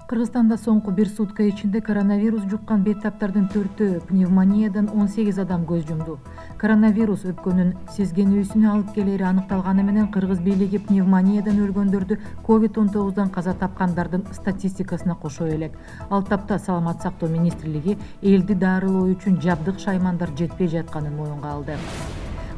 Кыргызстанда соңку бир сутка ичинде коронавирус жуккан бейтаптардын төртөө, пневмониядан 18 адам көз жумду. Коронавирус өпкөнүн сезгенүүсүнө алып келери аныкталганы менен кыргыз бийлиги пневмониядан өлгөндөрдү COVID-19 каза тапкандардын статистикасына кошо элек. Ал тапта саламат сактоо министрлиги элди дарылоо үчүн жабдык шаймандар жетпей жатканын моюнга алды.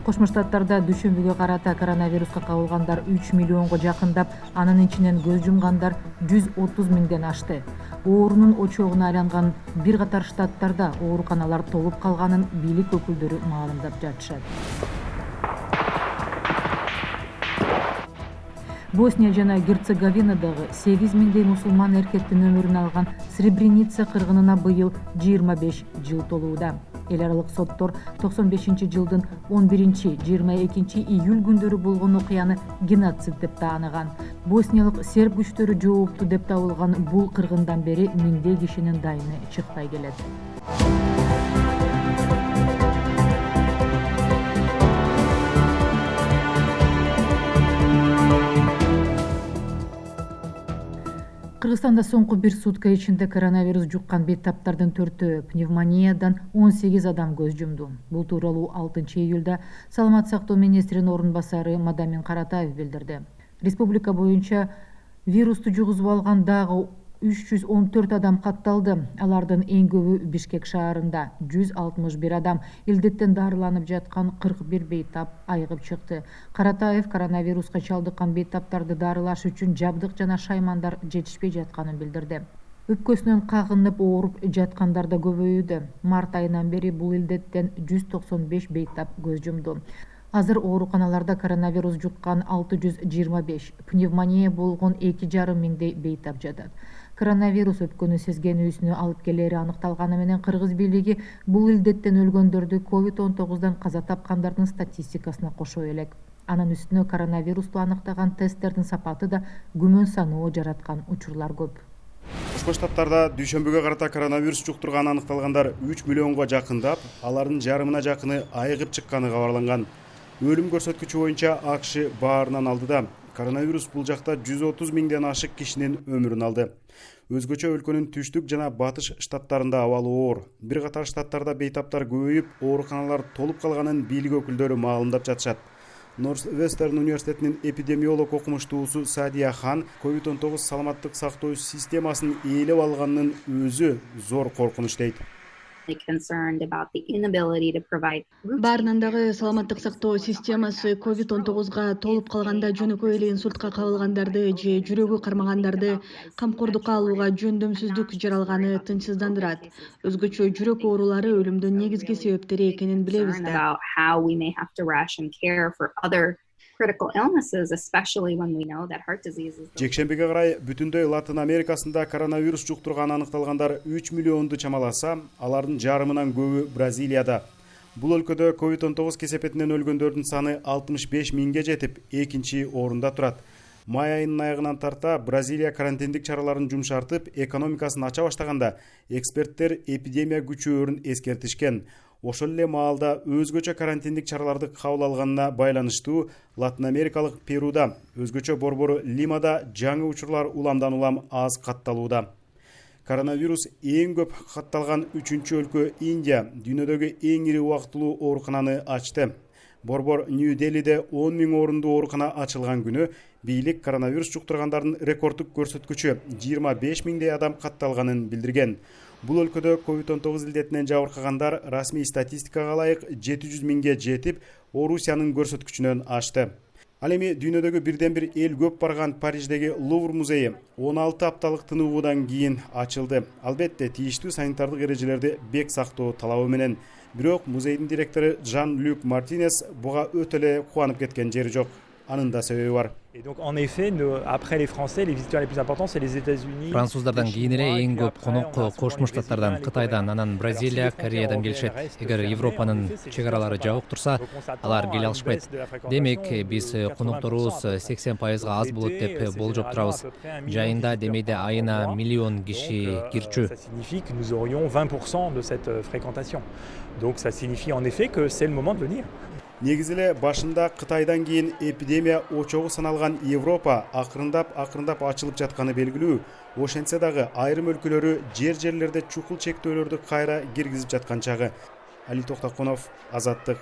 Кошмо Штаттарда дүйшөмбүгө карата коронавируска кабылгандар 3 миллионго жакындап, анын ичинен көз жумгандар 130 миңден ашты. Оорунун очогуна айланган бир катар штаттарда ооруканалар толуп калганын бийлик өкүлдөрү маалымдап жатышат. Босния жана Герцеговинадагы 8 миңдей мусулман эркектин өмүрүн алган Сребреница кыргынына быйыл 25 жыл толууда. Эл аралык соттор 95-жылдын 11-22 июль күндөрү болгон окуяны геноцид деп тааныган. Босниялык серб күчтөрү жоопту деп табылган бул кыргындан бери миңдей кишинин дайыны чыкпай келет. Кыргызстанда соңку бир сутка ичинде коронавирус жуккан бейтаптардын төртөө, пневмониядан 18 адам көз жумду. Бул тууралуу 6 июлда саламат сактоо министринин орун басары мадам Карата билдирди. Республика боюнча вирусту жугузуп алган дагы 314 адам катталды. Алардын эң көбү Бишкек шаарында 161 адам, илдеттен дарыланып жаткан 41 бейтап айыгып чыкты. Каратаев коронавируска чалдыккан бейтаптарды дарылаш үчүн жабдык жана шаймандар жетишпей жатканын билдирди. Өпкөсүнөн кагынып ооруп жаткандар да көбөйүүдө. Март айынан бери бул илдеттен 195 бейтап көз жумду. Азыр ооруканаларда коронавирус жуккан 625, пневмония болгон 2,5 миңдей бейтап жатат. Коронавирус өпкөнү сезгенүүсүнө алып келери аныкталганы менен кыргыз бийлиги бул илдеттен өлгөндөрдү COVID-19 каза тапкандардын статистикасына кошо элек. Анын үстүнө коронавирусту аныктаган тесттердин сапаты да күмөн саноо жараткан учурлар көп. Кошмо Штаттарда дүйшөмбүгө карата коронавирус жуктурганы аныкталгандар 3 миллионго жакындап, алардын жарымына жакыны айыгып чыкканы кабарланган. Өлүм көрсөткүчү боюнча АКШ баарынан алдыда. Коронавирус бул жакта 130 миңден ашык кишинин өмүрүн алды. Өзгөчө өлкөнүн түштүк жана батыш штаттарында абалы оор. Бир катар штаттарда бейтаптар көбөйүп, ооруканалар толуп калганын бийлик өкүлдөрү маалымдап жатышат. Норс-Вестерн университетинин эпидемиолог окумуштуусу Садия Хан COVID-19 саламаттык сактоо системасын ээлеп алганын өзү зор коркунуч дейт. Баарынан дагы саламаттык сактоо системасы COVID-19 толуп калганда жөнөкөй эле инсультка кабылгандарды же жүрөгү кармагандарды камкордукка алууга жөндөмсүздүк жаралганы тынчсыздандырат. Өзгөчө жүрөк оорулары өлүмдүн негизги себептери экенин билебиз да. Жекшембиге карай бүтүндөй Латын Америкасында коронавирус жуктурганы аныкталгандар 3 миллионду чамаласа, алардын жарымынан көбү Бразилияда. Бул өлкөдө COVID-19 кесепетинен өлгөндөрдүн саны 65 миңге жетип, экинчи орунда турат. Май айынын аягынан тарта Бразилия карантиндик чараларын жумшартып, экономикасын ача баштаганда, эксперттер эпидемия күчөөрүн эскертишкен. Ошол эле маалда өзгөчө карантиндик чараларды кабыл алганына байланыштуу Латын Америкалык Перуда, өзгөчө борбору Лимада жаңы учурлар уламдан улам аз катталууда. Коронавирус эң көп катталган 3-чү өлкө Индия дүйнөдөгү эң ири убактылуу оорукананы ачты. Борбор Нью-Делиде 10 миң орундуу оорукана ачылган күнү бийлик коронавирус жуктургандардын рекорддук көрсөткүчү 25 миңдей адам катталганын билдирген. Бул өлкөдө COVID-19 илдетинен жабыркагандар расмий статистикага ылайык 700 миңге жетип, Орусиянын көрсөткүчүнөн ашты. Ал эми дүйнөдөгү бирден бир эл көп барган Париждеги Лувр музейи 16 апталык тынуубудан кийин ачылды. Албетте, тийиштүү санитардык эрежелерди бек сактоо талабы менен. Бирок музейдин директору Жан-Люк Мартинес буга өтө эле кубанып кеткен жери жок. Анын да себеби бар. Et donc, en effet, après les Français, les visiteurs les plus importants, c'est les États-Unis. Француздардан кийин эле эң көп конок Кошмо Штаттардан, Кытайдан, анан Бразилия, Кореядан келишет. Эгер Европанын чек аралары жабык турса, алар келе алышпайт. Демек, биз конокторубуз 80% аз болот деп болжоп турабыз. Жайында демейде айына миллион киши кирчү. Ça signifie que nous aurions 20% de cette fréquentation. Donc ça signifie en effet que c'est le moment de venir. Негизи эле башында Кытайдан кийин эпидемия очогу саналган Европа акырындап ачылып жатканы белгилүү. Ошентсе дагы айрым өлкөлөрү жерлерде чукул чектөөлөрдү кайра киргизип жаткан чагы. Али Токтоконов, Азаттык.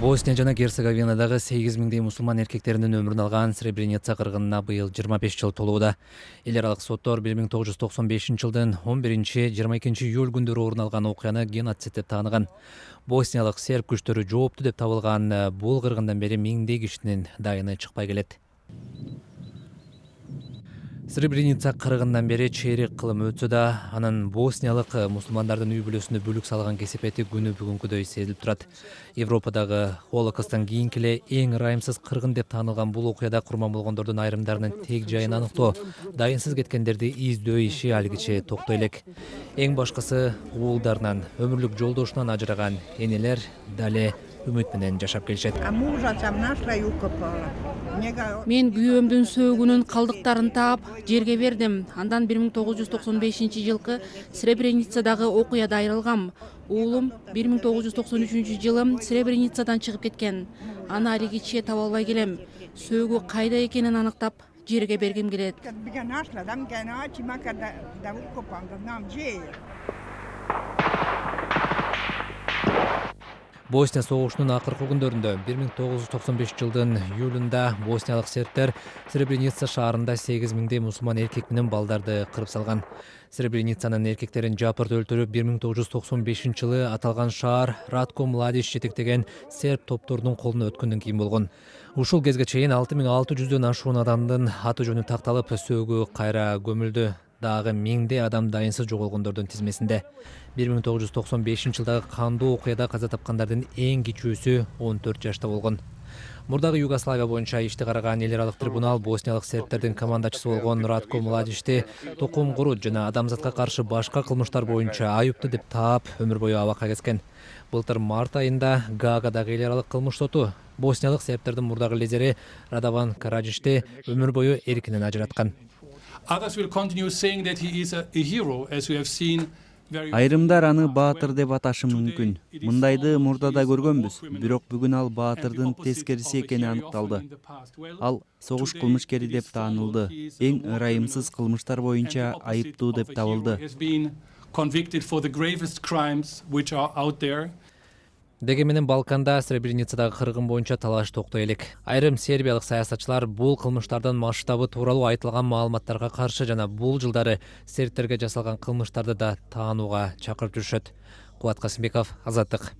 Босния жана Герцеговинадагы 8 миңдей мусулман эркектеринин өмүрүн алган Сребреница кыргынына быйыл 25 жыл толууда. Эл аралык соттор 1995 жылдын 11-22 июль күндөрү орун алган окуяны геноцид деп тааныган. Босниялык серб күчтөрү жоопту деп табылган бул кыргындан бери миңдей кишинин дайыны чыкпай келет. Сребреница кыргындан бери чейрек кылым өтсө да, анын босниялык мусулмандардын үй бүлөсүнө бүлүк салган кесепети күнү бүгүнкүдөй сезилип турат. Европадагы Холокосттон кийинки эле эң ырайымсыз кыргын деп таанылган бул окуяда курман болгондордун айрымдарынын тег жайын аныктоо, дайынсыз кеткендерди издөө иши алгиче токтой элек. Эң башкысы уулдарынан, өмүрлүк жолдошунан ажыраган энелер дале үмүт менен жашап келишет. Мен күйөөмдүн сөөгүнүн калдыктарын таап, жерге бердим. Андан 1995 жылкы Сребреницадагы окуяда айрылгам. Уулум 1993 жылы Сребреницадан чыгып кеткен. Аны алигиче таба албай келем. Сөөгү кайда экенин аныктап, жерге бергим келет. Босния согушунун акыркы күндөрүндө 1995 жылдын июлунда босниялык сербтер Сребреница шаарында 8 миңдей мусулман эркек менен балдарды кырып салган. Сребреницанын эркектерин жапырт өлтүрүп 1995 жылы аталган шаар Ратко Младич жетектеген серб топторунун колуна өткөндөн кийин болгон. Ушул кезге чейин 6600дөн ашуун адамдын аты жөнү такталып, сөөгү кайра көмүлдү. Дагы миңдей адам дайынсыз жоголгондордун тизмесинде. 1995 жылдагы кандуу окуяда каза тапкандардын эң кичүүсү 14 жашта болгон. Мурдагы Югославия боюнча ишти караган эл аралык трибунал босниялык сербтердин командачысы болгон Ратко Младичти токум курут жана адамзатка каршы башка кылмыштар боюнча айыптуу деп таап, өмүр бою абакка кезген. Былтыр март айында Гаагадагы эл аралык кылмыш соту босниялык сербтердин мурдагы лидери Радован Караджишти өмүр бою эркинен ажыраткан. Others will continue saying that he is a hero, as we have seen. Айрымдар аны баатыр деп аташы мүмкүн. Мындайды мурдада көргөнбүз, бирок бүгүн ал баатырдын тескериси экени аныкталды. Ал согуш кылмышкери деп таанылды. Эң ырайымсыз кылмыштар боюнча айыптуу деп табылды. Деги менен Балканда Сребреницадагы кыргын боюнча талаш токтой элек. Айрым сербиялык саясатчылар бул кылмыштардын масштабы тууралуу айтылган маалыматтарга каршы жана бул жылдары сербтерге жасалган кылмыштарды да таанууга чакырып жүрүшөт. Кубат Касымбеков, Азаттык.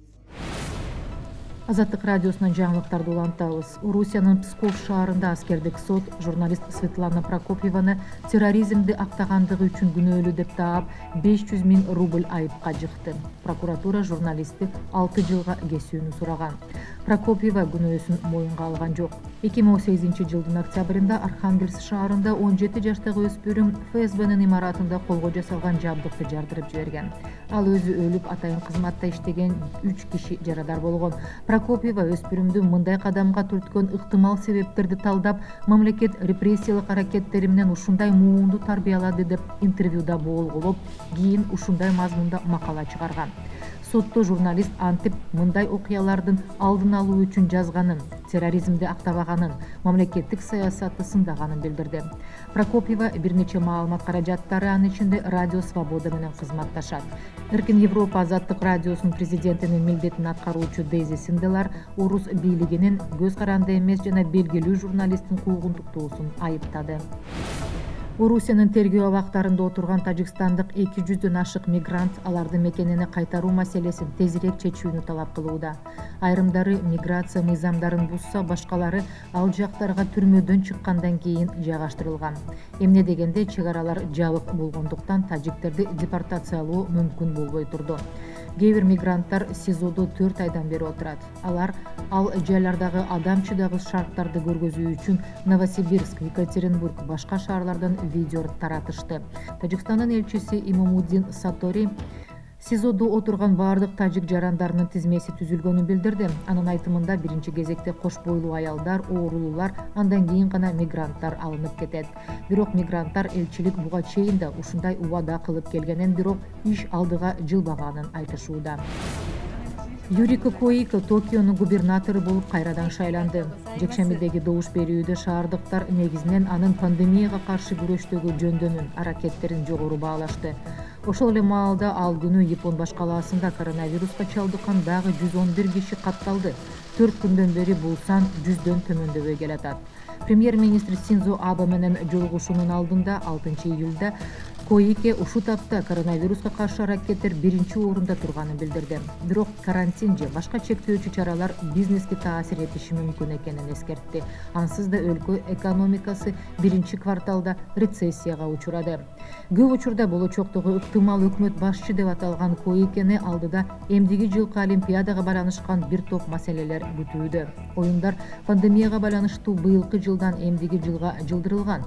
Азаттык радиосунан жаңылыктарды улантабыз. Орусиянын Псков шаарында аскердик сот журналист Светлана Прокопьеваны терроризмди актагандыгы үчүн күнөөлүү деп таап 500 000 рубль айыпка жыкты. Прокуратура журналистти 6 жылга кесүүнү сураган. Прокопьева күнөөсүн моюнга алган жок. 2018 жылдын октябрында Архангельск шаарында 17 жаштагы өспүрүм ФСБнын имаратында колго жасалган жабдыкты жардырып жиберген. Ал өзү өлүп, атайын кызматта иштеген 3 киши жарадар болгон. Прокопьева өспүрүмдү мындай кадамга түрткөн ыктымал себептерди талдап, мамлекет репрессиялык аракеттери менен ушундай муунду тарбиялады деп интервьюда боолголоп, кийин ушундай мазмунда макала чыгарган. Сотто журналист антип мындай окуялардын алдын алуу үчүн жазганын, терроризмди актабаганын, мамлекеттик саясатты сындаганын билдирди. Прокопьева бир нече маалымат каражаттары, анын ичинде Радио Свобода менен кызматташат. Эркин Европа Азаттык радиосунун президентинин милдетин аткаруучу Дейзи Синделар орус бийлигинин көз каранды эмес жана белгилүү журналисттин куугунтуктоосун айыптады. Орусиянын тергөө абактарында отурган тажикстандык 200дөн ашык мигрант алардын мекенине кайтаруу маселесин тезирээк чечүүнү талап кылууда. Айрымдары миграция мыйзамдарын бузса, башкалары ал жактарга түрмөдөн чыккандан кийин жайгаштырылган. Эмне дегенде чек аралар жабык болгондуктан тажиктерди депортациялоо мүмкүн болбой турду. Кээ бир мигранттар СИЗОдо 4 айдан бери отурат. Алар ал жайлардагы адамчыдагы шарттарды көргөзүү үчүн Новосибирск, Екатеринбург, башка шаарлардан видео таратышты. Тажикстандын элчиси Имамуддин Сатори СИЗОдо отурган бардык тажик жарандарынын тизмеси түзүлгөнүн билдирди. Анын айтымында биринчи кезекте кош бойлуу аялдар, оорулуулар, андан кийин гана мигранттар алынып кетет. Бирок мигранттар элчилик буга чейин да ушундай убада кылып келгенин, бирок иш алдыга жылбаганын айтышууда. Юрико Коике Токионун губернатору болуп кайрадан шайланды. Жекшембидеги добуш берүүдө шаардыктар негизинен анын пандемияга каршы күрөштөгү жөндөмүн, аракеттерин жогору баалашты. Ошол эле маалда ал күнү Япон баш калаасында коронавируска чалдыккан дагы 111 киши катталды. 4 күндөн бери бул сан 100дөн төмөндөбөй келатат. Премьер-министр Синдзо Абе менен жолугушуунун алдында 6 июлда Коике ушул тапта коронавируска каршы аракеттер биринчи орунда турганын билдирди. Бирок карантин же башка чектөөчү чаралар бизнеске таасир этиши мүмкүн экенин эскертти. Ансыз да өлкө экономикасы биринчи кварталда рецессияга учурады. Көп учурда болочоктогу ыктымал өкмөт башчы деп аталган Коикени алдыда эмдиги жылкы олимпиадага байланышкан бир топ маселелер күтүүдө. Оюндар пандемияга байланыштуу быйылкы жылдан эмдиги жылга жылдырылган.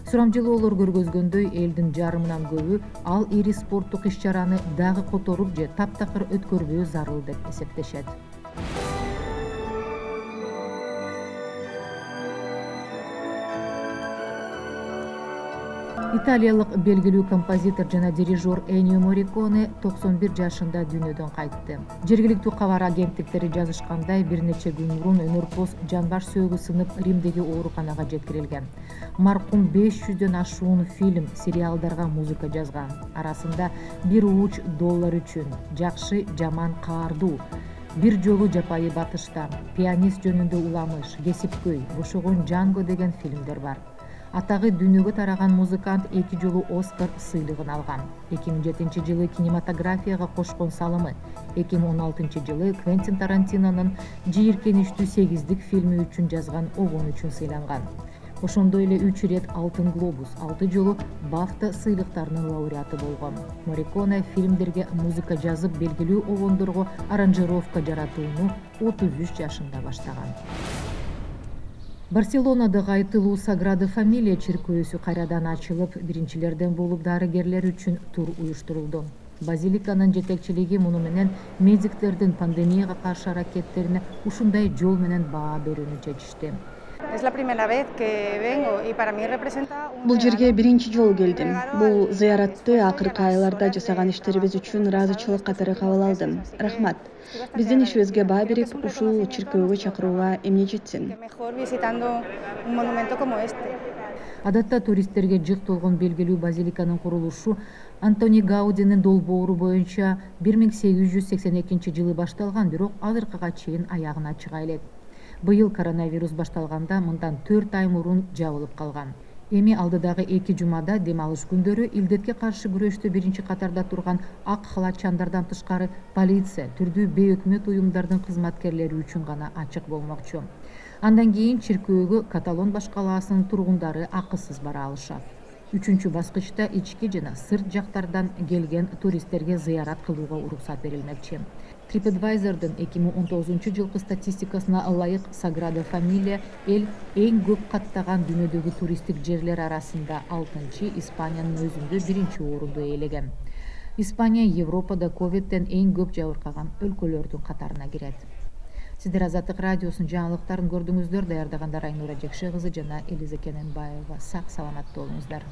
Сурамжылоолор көргөзгөндөй элдин жарымынан көбү ал ири спорттук иш-чараны дагы которуп же таптакыр өткөрбөө зарыл деп эсептешет. Италиялык белгилүү композитор жана дирижер Эннио Морриконе 91 жашында дүйнөдөн кайтты. Жергиликтүү кабар агенттиктери жазышкандай, бир нече күн мурун өнөрпоз жан баш сөөгү сынып Римдеги ооруканага жеткирилген. Маркум 500дөн ашуун фильм, сериалдарга музыка жазган. Арасында «Бир ууч доллар үчүн», «Жакшы, жаман, каардуу», «Бир жолу жапайы батышта», «Пианист жөнүндө уламыш», «Кесипкөй», «Бошогон Джанго» деген фильмдер бар. Атагы дүйнөгө тараган музыкант 2 жолу Оскар сыйлыгын алган. 2007 жылы кинематографияга кошкон салымы, 2016 жылы Квентин Тарантинонун жийиркеничтүү 8-дик фильми үчүн жазган огон үчүн сыйланган. Ошондой эле 3 ирет Алтын глобус, 6 жолу Бафта сыйлыктарынын лауреаты болгон. Морриконе фильмдерге музыка жазып, белгилүү огондорго аранжировка жаратууну 33 жашында баштаган. Барселонадагы айтылуу Саграда Фамилия чиркөөсү кайрадан ачылып, биринчилерден болуп дарыгерлер үчүн тур уюштурулду. Базиликанын жетекчилиги муну менен медиктердин пандемияга каршы аракеттерине ушундай жол менен баа берүүнү чечишти. Бул жерге биринчи жолу келдим. Бул зыяратты акыркы айларда жасаган иштерибиз үчүн ыраазычылык катары кабыл алдым. Рахмат. Биздин ишибизге баа берип, ушул чиркөөгө чакырууга эмне жетсин? Адатта туристтерге жык толгон белгилүү базиликанын курулушу Антони Гаудинин долбоору боюнча 1882 жылы башталган, бирок азыркыга чейин аягына чыга элек. Быйыл коронавирус башталганда мындан 4 ай мурун жабылып калган. Эми алдыдагы 2 жумада дем алыш күндөрү илдетке каршы күрөштө биринчи катарда турган ак халатчандардан тышкары полиция, түрдүү бейөкмөт уюмдардын кызматкерлери үчүн гана ачык болмокчу. Андан кийин чиркөөгө Каталон баш калаасынын тургундары акысыз бара алышат. 3-чү баскычта ички жана сырт жактардан келген туристтерге зыярат кылууга уруксат берилмекчи. TripAdvisor'дын 2019 жылкы статистикасына ылайык Саграда Фамилия эл эң көп каттаган дүйнөдөгү туристтик жерлер арасында 6-чы, Испаниянын өзүндө 1-чи орунду ээлеген. Испания Европада ковидден эң көп жабыркаган өлкөлөрдүн катарына кирет. Сиздер Азаттык радиосунун жаңылыктарын көрдүңүздөр. Даярдагандар Айнура Жекше кызы жана Элиза Кененбаева. Сак саламатта болуңуздар.